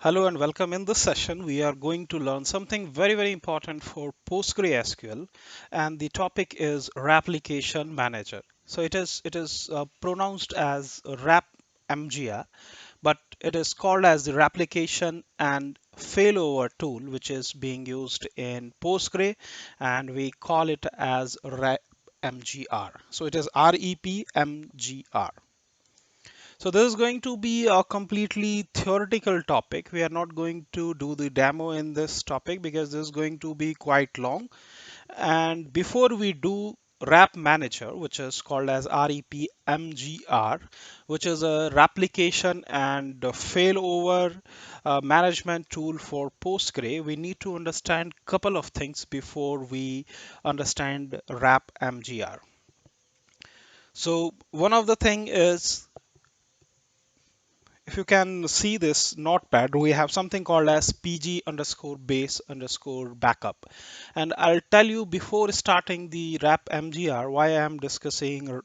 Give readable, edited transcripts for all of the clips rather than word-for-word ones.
Hello and welcome. In this session, we are going to learn something very important for PostgreSQL, and the topic is Replication Manager. So it is pronounced as repmgr, but it is called as the replication and failover tool, which is being used in Postgre, and we call it as repmgr. So it is repmgr. So this is going to be a completely theoretical topic. We are not going to do the demo in this topic because this is going to be quite long. And before we do Wrap Manager, which is called as REPMGR, which is a replication and failover management tool for Postgre, we need to understand a couple of things before we understand Wrap MGR. So one of the thing is, if you can see this notepad, we have something called as pg underscore base underscore backup. And I'll tell you before starting the wrap mgr why I am discussing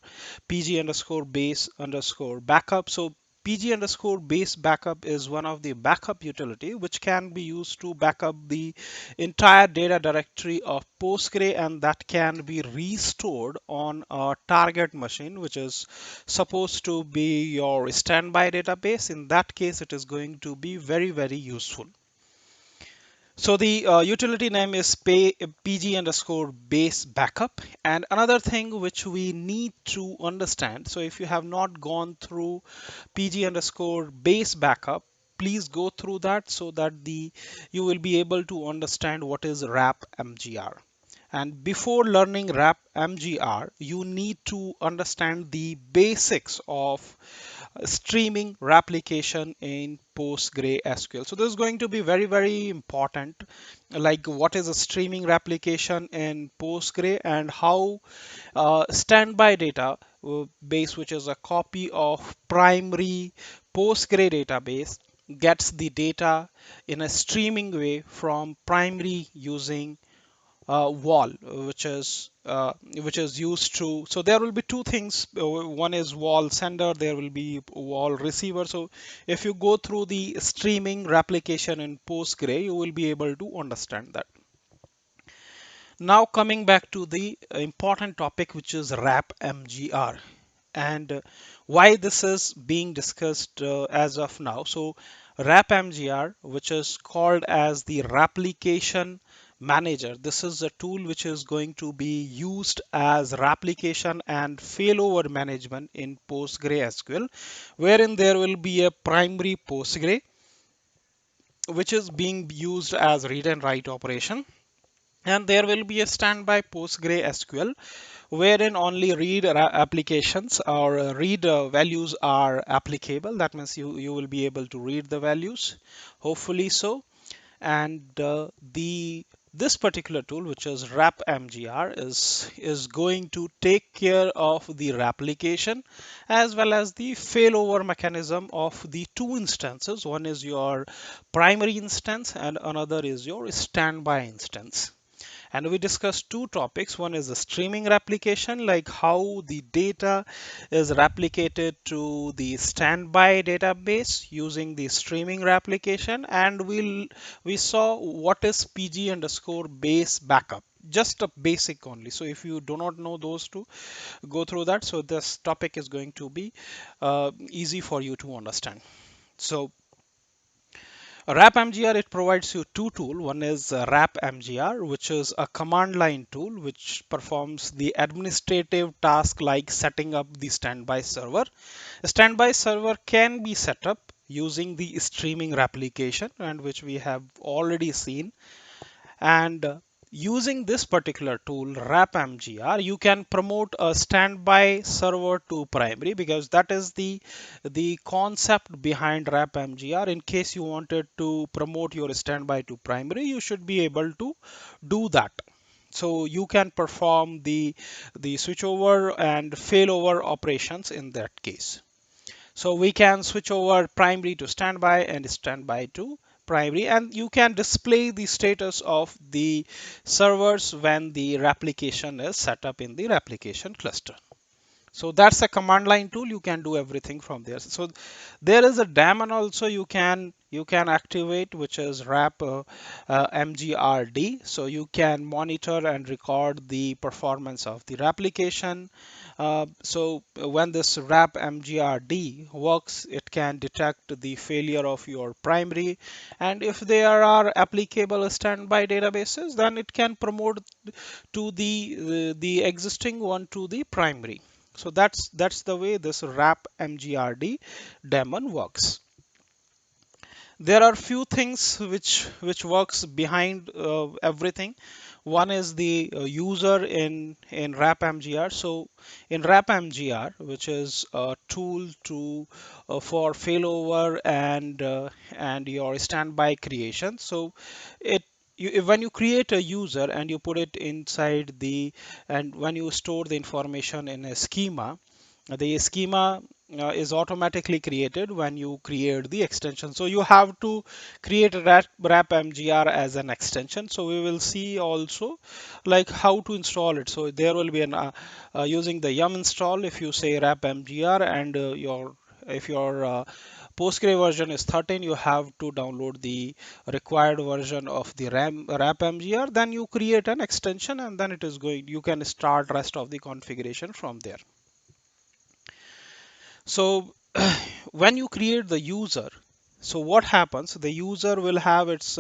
pg underscore base underscore backup. So pg underscore base backup is one of the backup utility which can be used to backup the entire data directory of Postgre, and that can be restored on a target machine, which is supposed to be your standby database. In that case, it is going to be very useful. So the utility name is pg underscore base backup. And another thing which we need to understand, so if you have not gone through pg underscore base backup, please go through that so that you will be able to understand what is wrap mgr. And before learning wrap mgr, you need to understand the basics of streaming replication in PostgreSQL. So this is going to be very important, like what is a streaming replication in Postgre and how standby data base, which is a copy of primary Postgre database, gets the data in a streaming way from primary using wall, which is used to. So there will be two things. One is wall sender, there will be wall receiver. So if you go through the streaming replication in Postgre, you will be able to understand that. Now coming back to the important topic, which is wrap mgr, and why this is being discussed as of now. So wrap mgr, which is called as the replication manager, this is a tool which is going to be used as replication and failover management in PostgreSQL, wherein there will be a primary Postgre which is being used as read and write operation, and there will be a standby PostgreSQL wherein only read applications or read values are applicable. That means you will be able to read the values, hopefully so. And the this particular tool, which is repmgr, is going to take care of the replication as well as the failover mechanism of the two instances. One is your primary instance and another is your standby instance. And we discussed two topics. One is the streaming replication, like how the data is replicated to the standby database using the streaming replication. And we saw what is pg underscore base backup, just a basic only. So if you do not know those two, go through that. So this topic is going to be easy for you to understand. So repmgr, it provides you two tools. One is repmgr, which is a command line tool which performs the administrative task like setting up the standby server. A standby server can be set up using the streaming replication, and which we have already seen. And using this particular tool repmgr, you can promote a standby server to primary, because that is the concept behind repmgr. In case you wanted to promote your standby to primary, you should be able to do that. So you can perform the switchover and failover operations in that case. So we can switch over primary to standby and standby to primary, and you can display the status of the servers when the replication is set up in the replication cluster. So that's a command line tool. You can do everything from there. So there is a daemon also. You can you can activate, which is repmgr.d. So you can monitor and record the performance of the replication. So when this repmgr.d works, it can detect the failure of your primary, and if there are applicable standby databases, then it can promote to the existing one to the primary. So that's the way this repmgr.d daemon works. There are few things which works behind everything. One is the user in repmgr. So in repmgr, which is a tool to for failover and your standby creation. So it when you create a user and you put it inside the, and when you store the information in a schema, the schema is automatically created when you create the extension. So you have to create repmgr as an extension. So we will see also like how to install it. So there will be an using the yum install. If you say repmgr and your if your Postgre version is 13, you have to download the required version of the repmgr. Then you create an extension, and then it is going. You can start rest of the configuration from there. So when you create the user, so what happens? The user will have its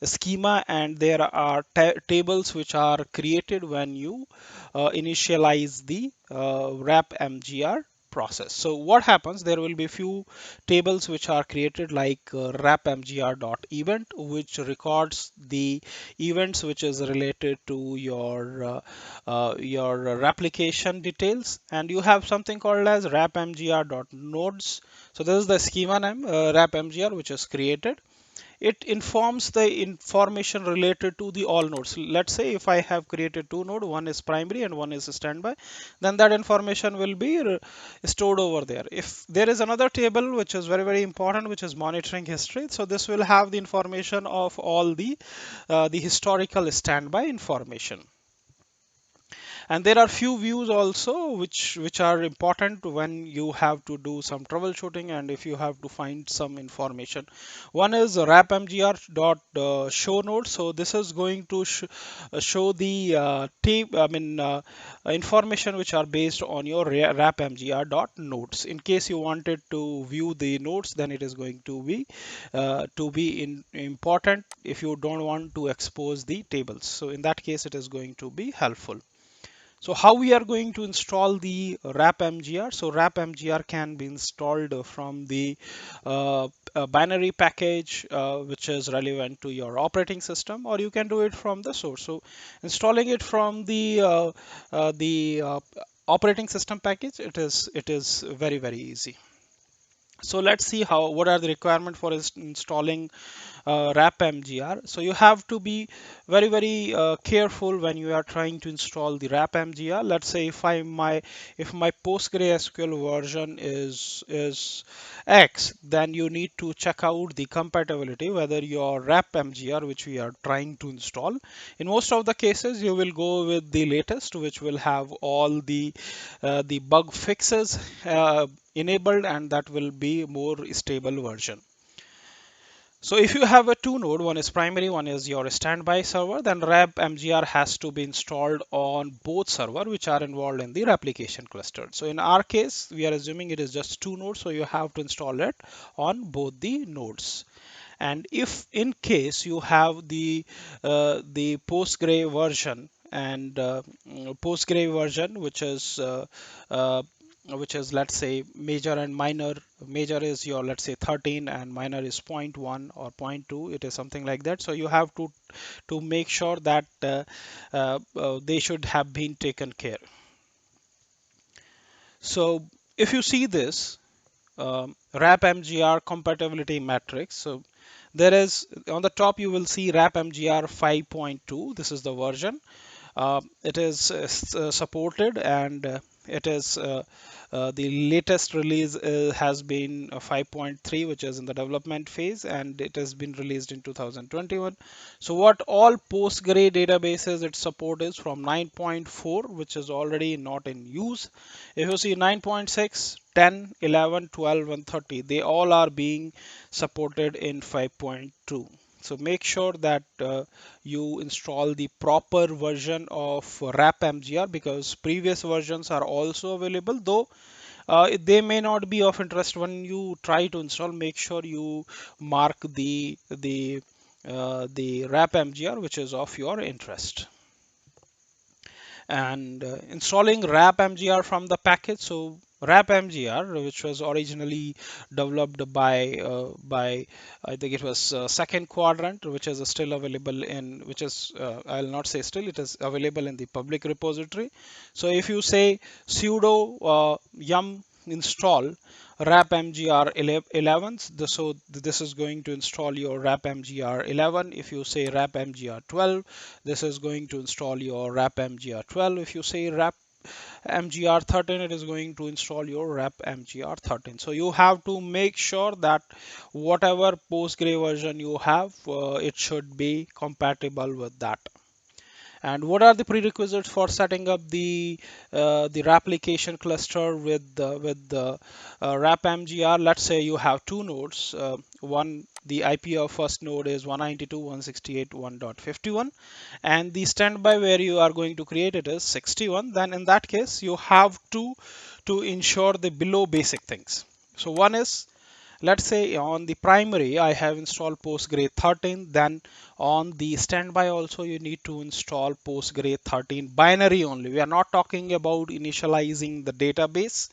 schema, and there are tables which are created when you initialize the repmgr process. So what happens? There will be few tables which are created like repmgr.event, which records the events which is related to your replication details, and you have something called as repmgr.nodes. So this is the schema name, repmgr, which is created. It informs the information related to the all nodes. Let's say if I have created two nodes, one is primary and one is standby, then that information will be stored over there. If there is another table which is very important, which is monitoring history, so this will have the information of all the historical standby information. And there are few views also which are important when you have to do some troubleshooting and if you have to find some information. One is repmgr.show node. So this is going to show the information which are based on your repmgr.nodes. In case you wanted to view the nodes, then it is going to be important if you don't want to expose the tables. So in that case, it is going to be helpful. So how we are going to install the repmgr? So repmgr can be installed from the binary package which is relevant to your operating system, or you can do it from the source. So installing it from the operating system package, it is very easy. So let's see how what are the requirements for installing repmgr. So you have to be very careful when you are trying to install the repmgr. Let's say if my PostgreSQL version is X, then you need to check out the compatibility whether your repmgr which we are trying to install. In most of the cases, you will go with the latest, which will have all the bug fixes enabled, and that will be more stable version. So if you have a two node, one is primary, one is your standby server, then repmgr has to be installed on both server which are involved in the replication cluster. So in our case, we are assuming it is just two nodes, so you have to install it on both the nodes. And if in case you have the Postgre version and Postgre version which is let's say major and minor. Major is your let's say 13 and minor is 0.1 or 0.2. It is something like that. So you have to make sure that they should have been taken care. So if you see this repmgr compatibility matrix, so there is on the top you will see repmgr 5.2. This is the version. It is supported, and it is the latest release has been 5.3, which is in the development phase, and it has been released in 2021. So what all Postgre databases it support is from 9.4, which is already not in use. If you see 9.6, 10, 11, 12, and 30, they all are being supported in 5.2. So make sure that you install the proper version of repmgr, because previous versions are also available, though they may not be of interest. When you try to install, make sure you mark the repmgr which is of your interest. And installing repmgr from the package. So repmgr, which was originally developed by I think it was second quadrant, which is still available in, which is I'll not say still, it is available in the public repository. So if you say sudo yum install repmgr 11, so this is going to install your repmgr 11. If you say repmgr 12, this is going to install your repmgr 12. If you say repmgr 13, it is going to install your repmgr 13. So you have to make sure that whatever Postgre version you have, it should be compatible with that. And what are the prerequisites for setting up the replication cluster with the repmgr? Let's say you have two nodes. One, the IP of first node is 192.168.1.51, and the standby where you are going to create it is 61. Then in that case, you have to ensure the below basic things. So one is, let's say on the primary I have installed Postgre 13, then on the standby also you need to install Postgre 13 binary only. We are not talking about initializing the database.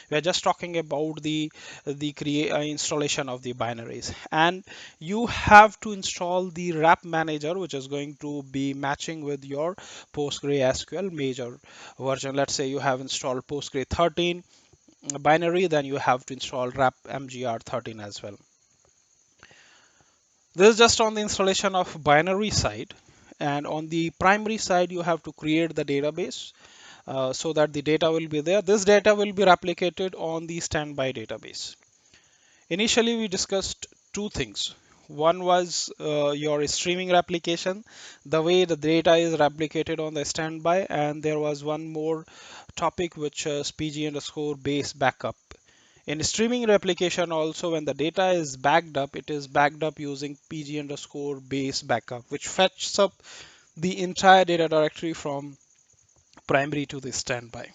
We are just talking about the installation of the binaries. And you have to install the wrap manager, which is going to be matching with your PostgreSQL major version. Let's say you have installed Postgre 13 binary, then you have to install repmgr 13 as well. This is just on the installation of binary side, and on the primary side you have to create the database so that the data will be there. This data will be replicated on the standby database. Initially we discussed two things. One was your streaming replication, the way the data is replicated on the standby, and there was one more topic which is pg underscore base backup. In streaming replication also, when the data is backed up, it is backed up using pg underscore base backup, which fetches up the entire data directory from primary to the standby.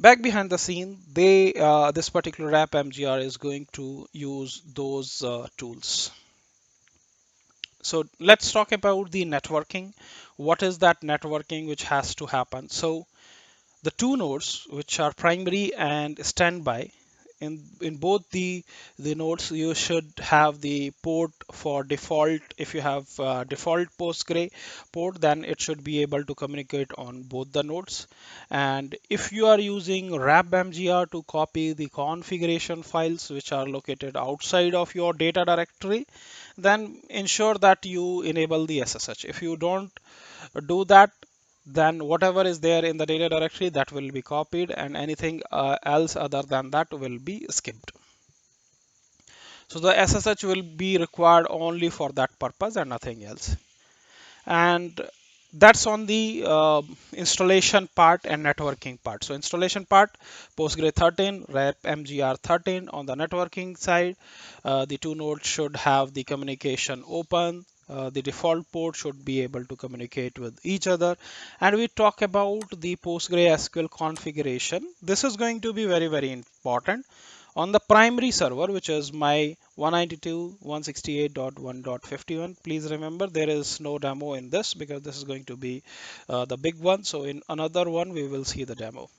Back behind the scene, this particular repmgr is going to use those tools. So let's talk about the networking. What is that networking which has to happen? So the two nodes, which are primary and standby, in both the nodes you should have the port for default. If you have default Postgre port, then it should be able to communicate on both the nodes. And if you are using repmgr to copy the configuration files which are located outside of your data directory, then ensure that you enable the SSH. If you don't do that, then whatever is there in the data directory, that will be copied, and anything else other than that will be skipped. So the SSH will be required only for that purpose and nothing else. And that's on the installation part and networking part. So installation part, Postgre 13, repmgr 13. On the networking side, the two nodes should have the communication open. The default port should be able to communicate with each other. And we talk about the PostgreSQL configuration. This is going to be very, very important. On the primary server, which is my 192.168.1.51, please remember there is no demo in this because this is going to be the big one. So in another one, we will see the demo.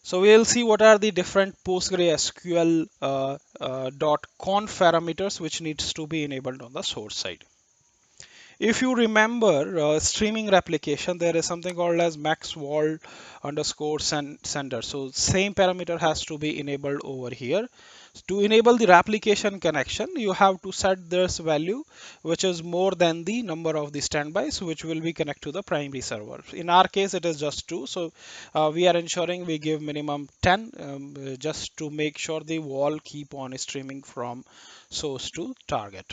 So we'll see what are the different PostgreSQL .conf parameters which needs to be enabled on the source side. If you remember streaming replication, there is something called as max wall underscore sender. So same parameter has to be enabled over here. To enable the replication connection, you have to set this value, which is more than the number of the standbys, which will be connect to the primary server. In our case, it is just 2. So we are ensuring we give minimum 10 just to make sure the wall keep on streaming from source to target.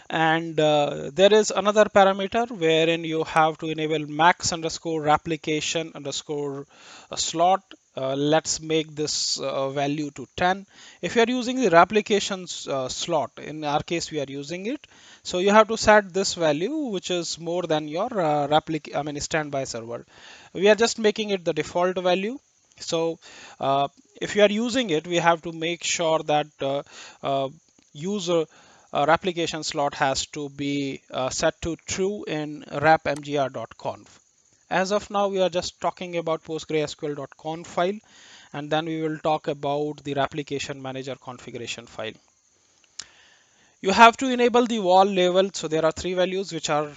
And there is another parameter wherein you have to enable max underscore replication underscore slot. let's make this value to 10. If you are using the replication slot, in our case we are using it, so you have to set this value which is more than your standby server. We are just making it the default value. So if you are using it, we have to make sure that uh, user replication slot has to be set to true in repmgr.conf. As of now, we are just talking about PostgreSQL.conf file, and then we will talk about the replication manager configuration file. You have to enable the wall label. So there are three values which are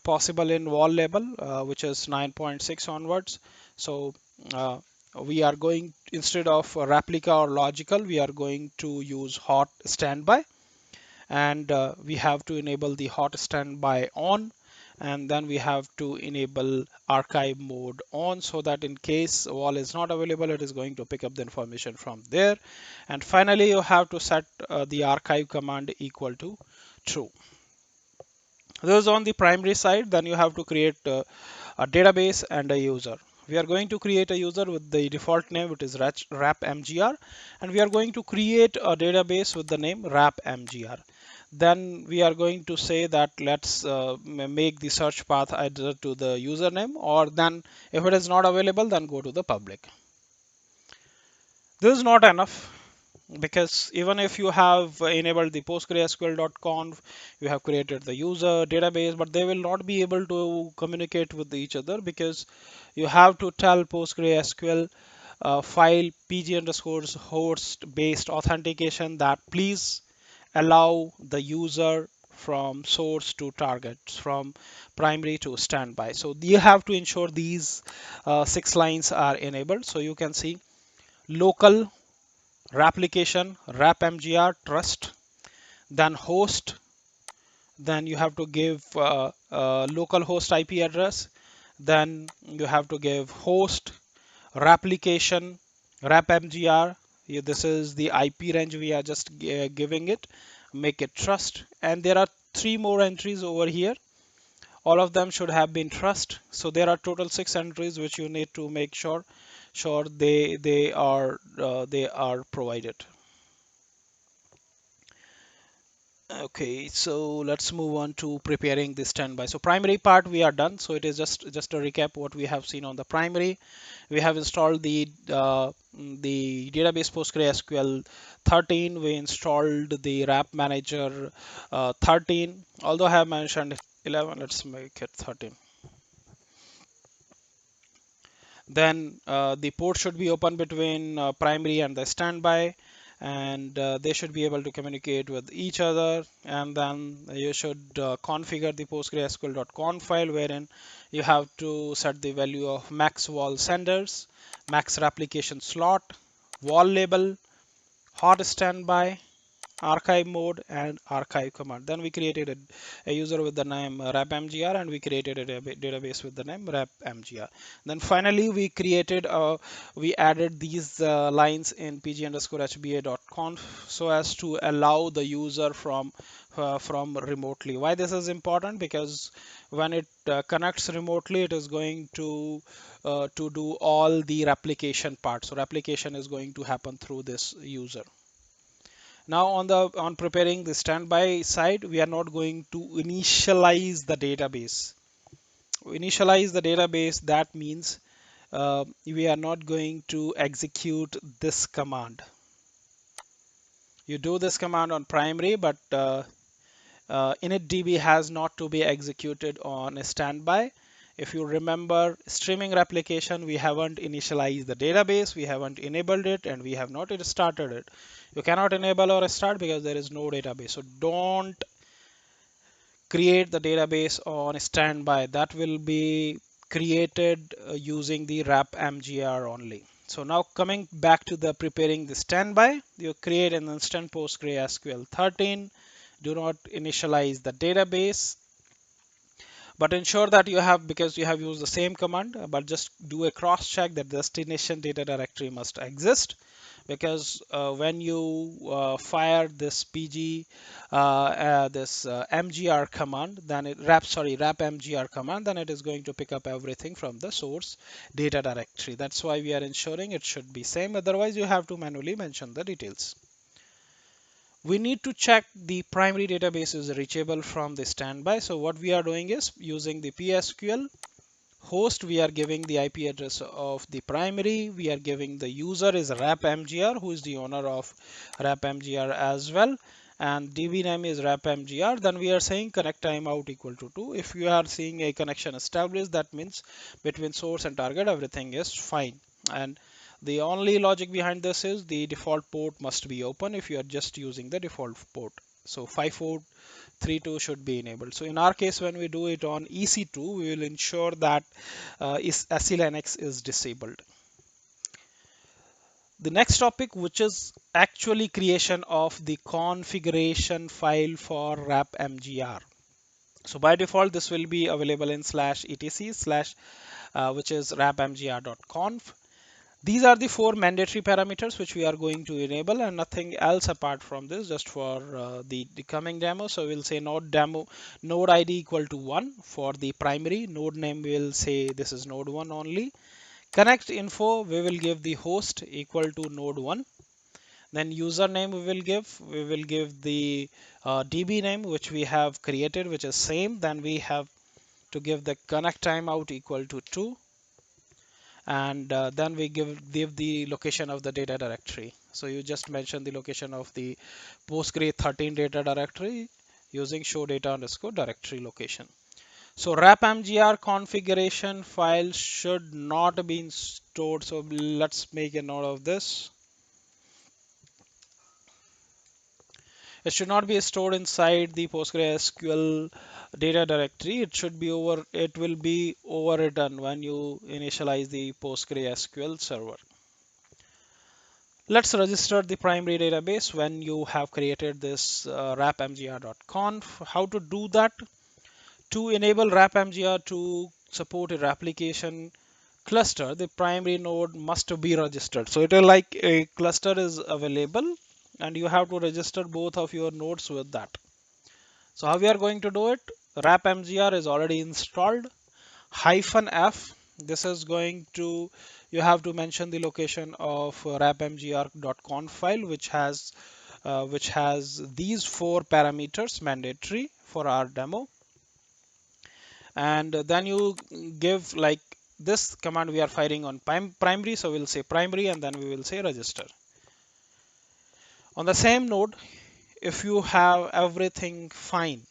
possible in wall label, which is 9.6 onwards. So uh, we are going, instead of replica or logical, we are going to use hot standby, and we have to enable the hot standby on, and then we have to enable archive mode on, so that in case wall is not available, it is going to pick up the information from there. And finally, you have to set the archive command equal to true. This is on the primary side. Then you have to create a database and a user. We are going to create a user with the default name, which is repmgr, and we are going to create a database with the name repmgr. Then we are going to say that let's make the search path either to the username, or then if it is not available, then go to the public. This is not enough, because even if you have enabled the PostgreSQL.conf, you have created the user database, but they will not be able to communicate with each other, because you have to tell PostgreSQL file pg_host based authentication that please allow the user from source to target, from primary to standby. So you have to ensure these 6 lines are enabled. So you can see local replication repmgr trust, then host, then you have to give local host IP address, then you have to give host replication repmgr. This is the IP range we are just giving it, make it trust, and there are 3 more entries over here. All of them should have been trust. So there are total 6 entries which you need to make sure they are provided. Okay, so let's move on to preparing the standby. So primary part we are done. So it is just a recap what we have seen on the primary. We have installed the database PostgreSQL 13. We installed the wrap manager 13. Although I have mentioned 11, let's make it 13. Then the port should be open between primary and the standby, and they should be able to communicate with each other. And then you should configure the PostgreSQL.conf file, wherein you have to set the value of max wall senders, max replication slot, wall label, hot standby, archive mode, and archive command. Then we created a user with the name repmgr, and we created a database with the name repmgr. Then finally we added these lines in pg_hba.conf, so as to allow the user from remotely. Why this is important? Because when it connects remotely, it is going to do all the replication part. So replication is going to happen through this user. Now on preparing the standby side, we are not going to initialize the database. Initialize the database, that means we are not going to execute this command. You do this command on primary, but initdb has not to be executed on a standby. If you remember streaming replication, we haven't initialized the database, we haven't enabled it, and we have not started it. You cannot enable or start because there is no database. So don't create the database on standby. That will be created using the repmgr only. So now coming back to the preparing the standby, you create an instant PostgreSQL 13. Do not initialize the database. But ensure that you have, because you have used the same command, but just do a cross check that the destination data directory must exist, because when you fire this mgr command, then it wrap mgr command, then it is going to pick up everything from the source data directory. That's why we are ensuring it should be same. Otherwise, you have to manually mention the details. We need to check the primary database is reachable from the standby. So what we are doing is using the PSQL host, we are giving the IP address of the primary. We are giving the user is repmgr, who is the owner of repmgr as well. And DB name is repmgr. Then we are saying connect timeout equal to 2. If you are seeing a connection established, that means between source and target, everything is fine. And the only logic behind this is the default port must be open if you are just using the default port. So 5432 should be enabled. So in our case, when we do it on EC2, we will ensure that SE-Linux is disabled. The next topic, which is actually creation of the configuration file for repmgr. So by default, this will be available in /etc/ which is repmgr.conf. These are the 4 mandatory parameters which we are going to enable, and nothing else apart from this, just for the coming demo. So we'll say node ID equal to 1 for the primary. Node name, we'll say this is node 1 only. Connect info, we will give the host equal to node 1. Then username we will give the DB name which we have created, which is same. Then we have to give the connect timeout equal to 2. And then we give the location of the data directory. So you just mention the location of the Postgres 13 data directory using show data underscore directory location. So repmgr configuration file should not be stored. So let's make a note of this. It should not be stored inside the PostgreSQL data directory. It will be overwritten when you initialize the PostgreSQL server. Let's register the primary database when you have created this repmgr.conf. How to do that? To enable repmgr to support a replication cluster, the primary node must be registered. So it is like a cluster is available and you have to register both of your nodes with that. So how we are going to do it? repmgr is already installed. -f, this is going to, you have to mention the location of repmgr.conf file, which has these 4 parameters mandatory for our demo. And then you give, like, this command we are firing on primary, so we'll say primary and then we will say register. On the same node, if you have everything fine,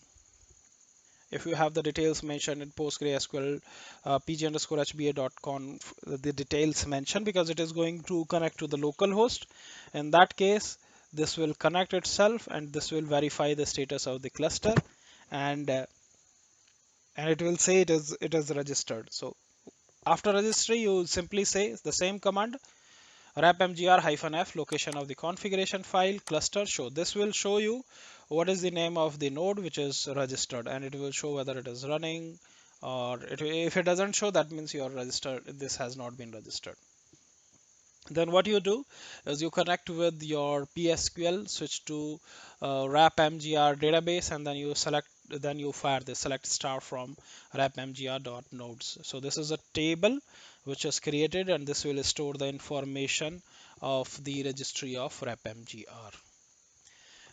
if you have the details mentioned in PostgreSQL pg_hba.conf, the details mentioned, because it is going to connect to the local host. In that case, this will connect itself and this will verify the status of the cluster, and it will say it is registered. So after registry, you simply say the same command, repmgr-f location of the configuration file cluster show. This will show you what is the name of the node which is registered, and it will show whether it is running, or if it doesn't show, that means your register, this has not been registered. Then what you do is you connect with your PSQL, switch to repmgr database, and then you fire the select star from repmgr.nodes. So this is a table which is created, and this will store the information of the registry of repmgr.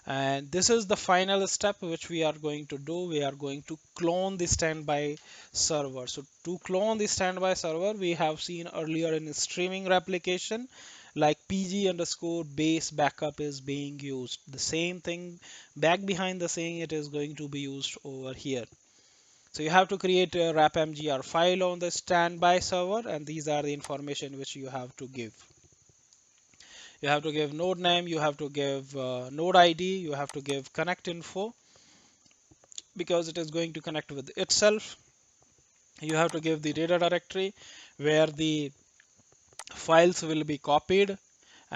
And this is the final step which we are going to do. We are going to clone the standby server. So to clone the standby server, we have seen earlier in streaming replication, like pg_base backup is being used. The same thing back behind the scene, it is going to be used over here. So you have to create a repmgr file on the standby server, and these are the information which you have to give. You have to give node name, you have to give node ID, you have to give connect info, because it is going to connect with itself. You have to give the data directory where the files will be copied,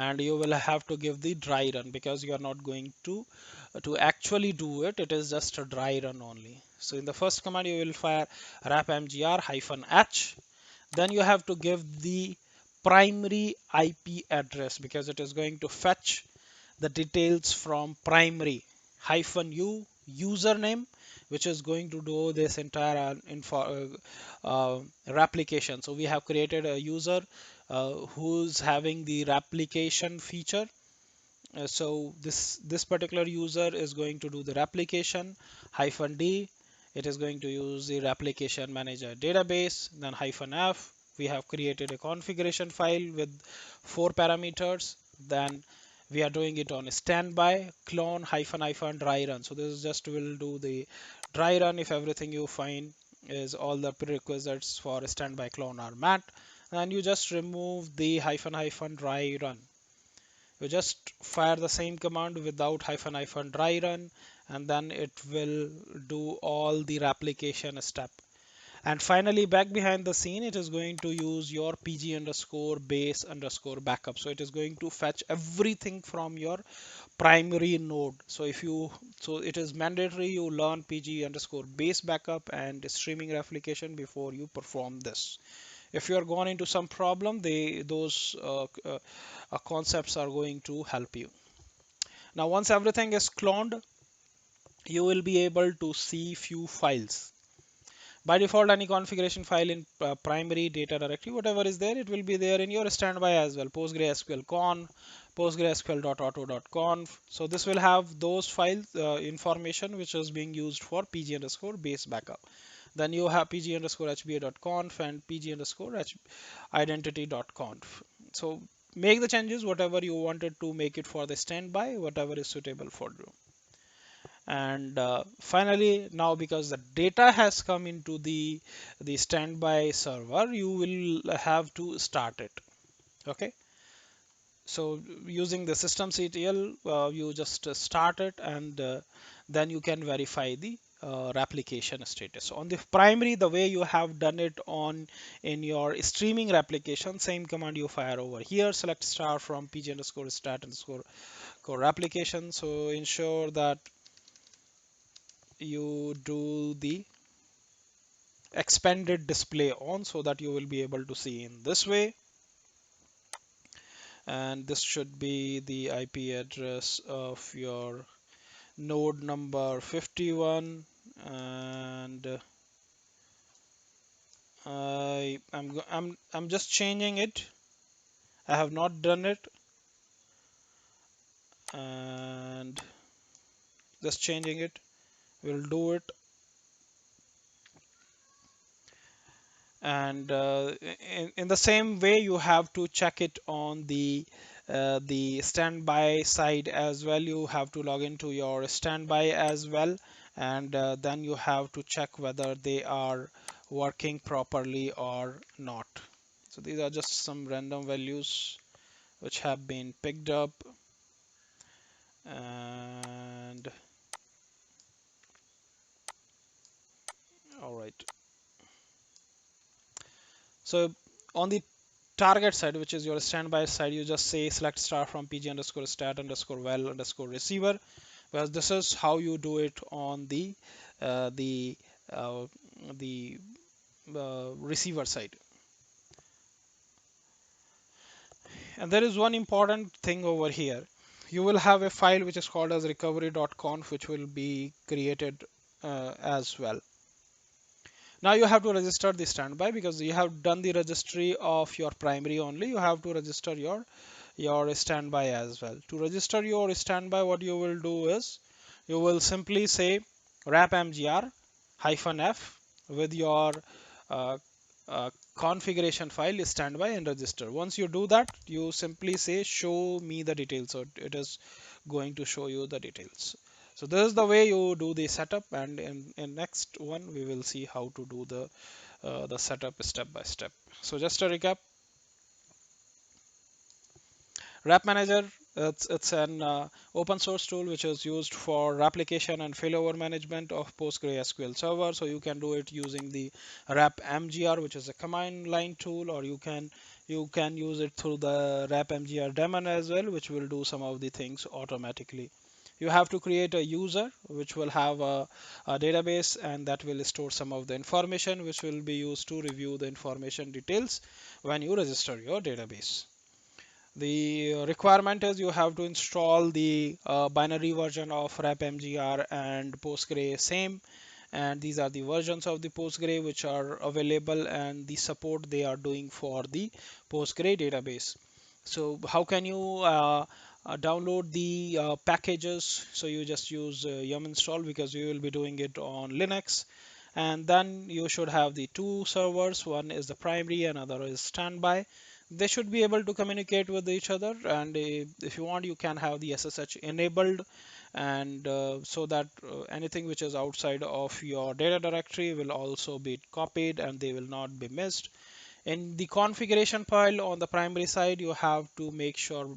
and you will have to give the dry run because you are not going to actually do it. It is just a dry run only. So in the first command you will fire repmgr -h. Then you have to give the primary IP address because it is going to fetch the details from primary -u username, which is going to do this entire replication. So we have created a user who's having the replication feature. So this particular user is going to do the replication -d. It is going to use the replication manager database. Then -f. We have created a configuration file with 4 parameters. Then we are doing it on a standby clone -- dry run. So this is just will do the dry run if everything you find is all the prerequisites for a standby clone are met. And you just remove the -- dry run. You just fire the same command without -- dry run, and then it will do all the replication step. And finally, back behind the scene, it is going to use your pg_base_backup. So it is going to fetch everything from your primary node. So it is mandatory you learn pg_base backup and streaming replication before you perform this. If you are gone into some problem, those concepts are going to help you. Now, once everything is cloned, you will be able to see few files. By default, any configuration file in primary data directory, whatever is there, it will be there in your standby as well. PostgreSQL conf, postgresql.auto.conf. So this will have those files information which is being used for pg_base backup. Then you have pg_hba.conf and pg_identity.conf. So make the changes whatever you wanted to make it for the standby, whatever is suitable for you. And finally, now because the data has come into the standby server, you will have to start it. Okay, so using the systemctl, you just start it, and then you can verify the replication status. On the primary, the way you have done it on in your streaming replication, same command you fire over here, select star from pg_stat_core replication. So ensure that you do the expanded display on so that you will be able to see in this way. And this should be the IP address of your node number 51, and I'm just changing it. I have not done it, and just changing it. We'll do it. And in the same way, you have to check it on the standby side as well. You have to log into your standby as well, and then you have to check whether they are working properly or not. So these are just some random values which have been picked up. And all right, so on the target side, which is your standby side, you just say select star from pg_stat_well_receiver, because this is how you do it on the uh, the uh, the receiver side. And there is one important thing over here. You will have a file which is called as recovery.conf, which will be created as well. Now you have to register the standby because you have done the registry of your primary only. You have to register your standby as well. To register your standby, what you will do is you will simply say repmgr -f with your uh, configuration file standby and register. Once you do that, you simply say show me the details. So it is going to show you the details. So this is the way you do the setup, and in next one we will see how to do the setup step by step. So just a recap. Rep Manager, it's an open source tool which is used for replication and failover management of PostgreSQL server. So you can do it using the repmgr, which is a command line tool, or you can You can use it through the repmgr daemon as well, which will do some of the things automatically. You have to create a user which will have a database, and that will store some of the information which will be used to review the information details when you register your database. The requirement is you have to install the binary version of repmgr and postgre same, and these are the versions of the postgre which are available and the support they are doing for the postgre database. So how can you download the packages? So you just use yum install, because you will be doing it on Linux. And then you should have the two servers. One is the primary, another is standby. They should be able to communicate with each other, and if you want, you can have the SSH enabled, and so that anything which is outside of your data directory will also be copied and they will not be missed. In the configuration file on the primary side, you have to make sure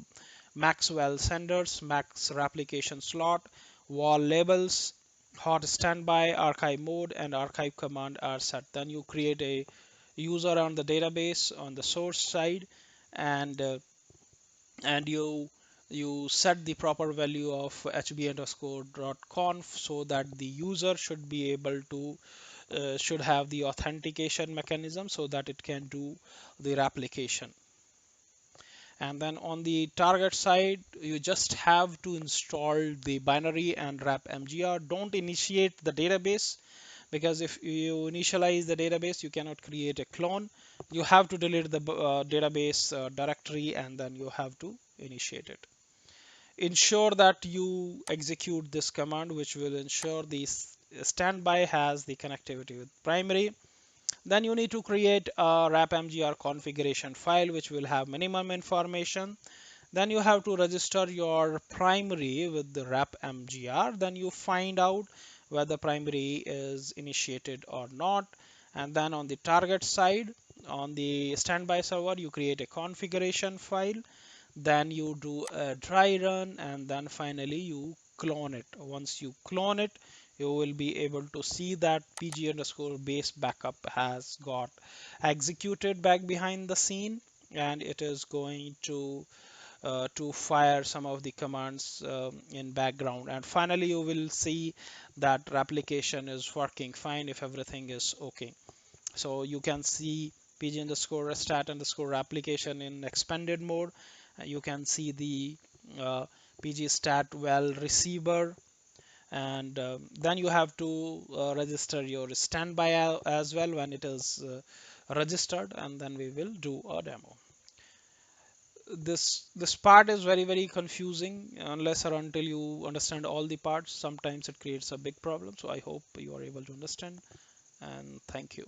max well senders, max replication slot, wall labels, hot standby, archive mode, and archive command are set. Then you create a user on the database on the source side, and you set the proper value of hb underscore dot conf, so that the user should be able to should have the authentication mechanism so that it can do the replication. And then on the target side, you just have to install the binary and repmgr. Don't initiate the database, because if you initialize the database, you cannot create a clone. You have to delete the database directory, and then you have to initiate it. Ensure that you execute this command, which will ensure the standby has the connectivity with primary. Then you need to create a repmgr configuration file which will have minimum information. Then you have to register your primary with the repmgr. Then you find out whether primary is initiated or not. And then on the target side, on the standby server, you create a configuration file. Then you do a dry run, and then finally you clone it. Once you clone it, you will be able to see that pg underscore base backup has got executed back behind the scene, and it is going to fire some of the commands in background. And finally you will see that replication is working fine if everything is okay. So you can see pg underscore stat underscore application in expanded mode. You can see the pg stat well receiver, and then you have to register your standby as well when it is registered, and then we will do a demo. This part is very confusing unless or until you understand all the parts. Sometimes it creates a big problem, so I hope you are able to understand, and thank you.